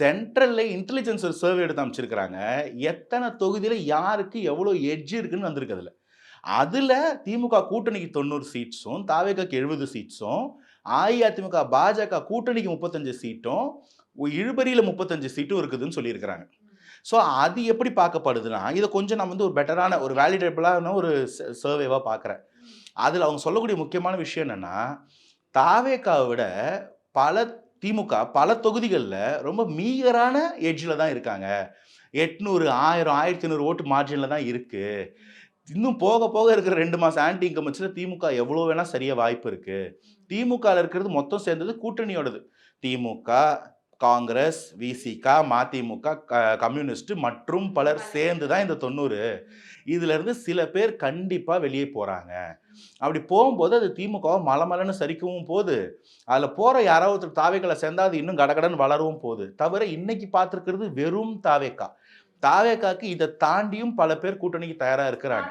சென்ட்ரல்ல intelligence ஒரு survey எடுத்து அமைச்சிருக்கிறாங்க. எத்தன தொகுதியில யாருக்கு எவ்வளோ எட்ஜ் இருக்குன்னு வந்திருக்கு அதுல. அதுல திமுக கூட்டணிக்கு 90 சீட்ஸும், தாவேகாக்கு 70 சீட்ஸும், அஇஅதிமுக, பாஜக கூட்டணிக்கு 35 சீட்டும், இழுபறியில 35 சீட்டும் இருக்குதுன்னு சொல்லியிருக்கிறாங்க. ஸோ அது எப்படி பார்க்கப்படுதுன்னா, இத கொஞ்சம் நான் வந்து ஒரு பெட்டரான ஒரு வேலிடேபிளான ஒரு சர்வேவா பார்க்குறேன். அதுல அவங்க சொல்லக்கூடிய முக்கியமான விஷயம் என்னன்னா, தாவேகாவ விட பல திமுக பல தொகுதிகள்ல ரொம்ப மீகரான எட்ஜ்ல தான் இருக்காங்க. 800, 1000, 1500 ஓட்டு மார்ஜின்ல தான் இருக்கு. இன்னும் போக போக இருக்கிற 2 மாசம் ஆன்டி இன்கம்பன்ஸ்ல திமுக எவ்வளோ வேணா சரிய வாய்ப்பு இருக்கு. திமுகல இருக்கிறது மொத்தம் சேர்ந்தது கூட்டணியோடது. திமுக, காங்கிரஸ், விசிக, மதிமுக, கம்யூனிஸ்ட் மற்றும் பலர் சேர்ந்து தான் இந்த 90. இதுல இருந்து சில பேர் கண்டிப்பா வெளியே போறாங்க. அப்படி போகும்போது அது திமுகவ மலமலன்னு சரிக்கவும் போது. அதுல போற யாராவது ஒருத்தர் தாவேக்கால சேர்ந்தா அது இன்னும் கடகடன்னு வளரவும் போது. தவிர இன்னைக்கு பார்த்திருக்கிறது வெறும் தாவேக்கா. தாவேக்காக்கு இத தாண்டியும் பல பேர் கூட்டணிக்கு தயாரா இருக்கிறாங்க.